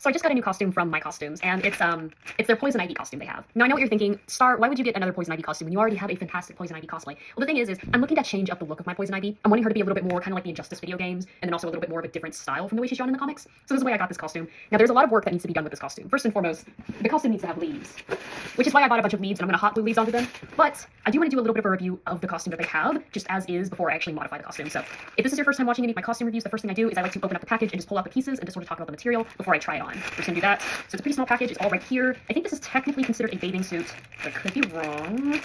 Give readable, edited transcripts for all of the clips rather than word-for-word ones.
So I just got a new costume from My Costumes, and it's their Poison Ivy costume they have. Now I know what you're thinking, Star, why would you get another Poison Ivy costume when you already have a fantastic Poison Ivy cosplay? Well, the thing is I'm looking to change up the look of my Poison Ivy. I'm wanting her to be a little bit more kind of like the Injustice video games, and then also a little bit more of a different style from the way she's drawn in the comics. So this is why I got this costume. Now there's a lot of work that needs to be done with this costume. First and foremost, the costume needs to have leaves, which is why I bought a bunch of leaves and I'm gonna hot glue leaves onto them. But I do want to do a little bit of a review of the costume that they have, just as is, before I actually modify the costume. So if this is your first time watching any of my costume reviews, the first thing I do is I like to open up the package and just pull out the pieces and just sort of talk about the material before I try it on. We're just gonna do that. So it's a pretty small package. It's all right here. I think this is technically considered a bathing suit, but I could be wrong.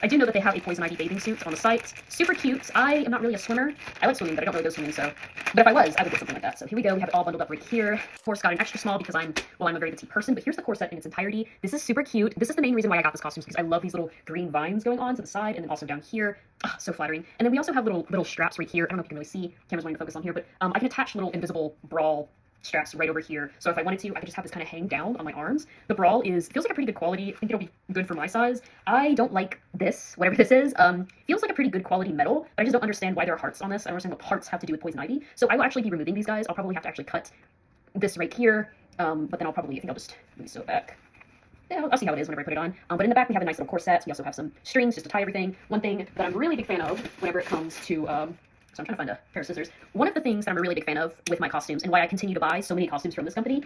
I do know that they have a Poison Ivy bathing suit on the site. Super cute. I am not really a swimmer. I like swimming, but I don't really go swimming, so. But if I was, I would get something like that. So here we go. We have it all bundled up right here. Of course, got an extra small because I'm a very petite person, but here's the corset in its entirety. This is super cute. This is the main reason why I got this costume, because I love these little green vines going on to the side and then also down here. Oh, so flattering. And then we also have little straps right here. I don't know if you can really see. Camera's wanting to focus on here, but I can attach little invisible brawl straps right over here. So if I wanted to, I could just have this kind of hang down on my arms. The brawl feels like a pretty good quality. I think it'll be good for my size. I don't like this, whatever this is. Feels like a pretty good quality metal, but I just don't understand why there are hearts on this. I don't understand what hearts have to do with Poison Ivy. So I will actually be removing these guys. I'll probably have to actually cut this right here. But then I think I'll just sew it back. Yeah, I'll see how it is whenever I put it on. But in the back we have a nice little corset. We also have some strings just to tie everything. One thing that I'm a really big fan of whenever it comes to so I'm trying to find a pair of scissors. One of the things that I'm a really big fan of with my costumes and why I continue to buy so many costumes from this company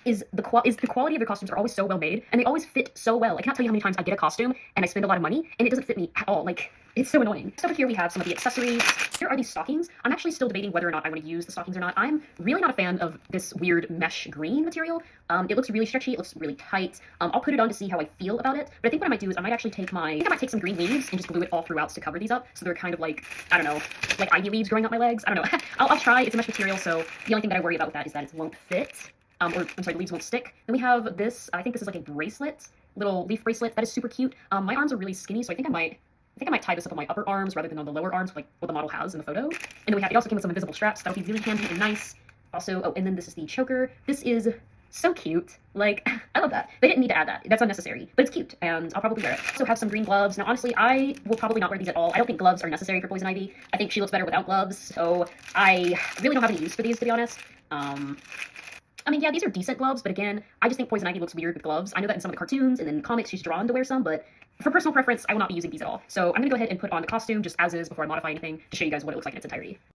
is the quality of their costumes are always so well made and they always fit so well. I cannot tell you how many times I get a costume and I spend a lot of money and it doesn't fit me at all. Like, it's so annoying. So over here we have some of the accessories. Here are these stockings. I'm actually still debating whether or not I want to use the stockings or not. I'm really not a fan of this weird mesh green material. It looks really stretchy. It looks really tight. I'll put it on to see how I feel about it. But I think what I might do is I might actually take some green leaves and just glue it all throughout to cover these up. So they're kind of like, I don't know, like ivy leaves growing up my legs. I don't know. I'll try. It's a mesh material, so the only thing that I worry about with that is that it won't fit. Or I'm sorry, the leaves won't stick. Then we have this. I think this is like a bracelet, little leaf bracelet. That is super cute. My arms are really skinny, so I think I might tie this up on my upper arms rather than on the lower arms, like what the model has in the photo. And then it also came with some invisible straps. That'll be really handy and nice. Also, oh, and then this is the choker. This is so cute. Like, I love that. They didn't need to add that. That's unnecessary, but it's cute, and I'll probably wear it. Also have some green gloves. Now, honestly, I will probably not wear these at all. I don't think gloves are necessary for Poison Ivy. I think she looks better without gloves, so I really don't have any use for these, to be honest. I mean, yeah, these are decent gloves, but again, I just think Poison Ivy looks weird with gloves. I know that in some of the cartoons and in comics she's drawn to wear some, but for personal preference, I will not be using these at all. So I'm going to go ahead and put on the costume just as is before I modify anything to show you guys what it looks like in its entirety.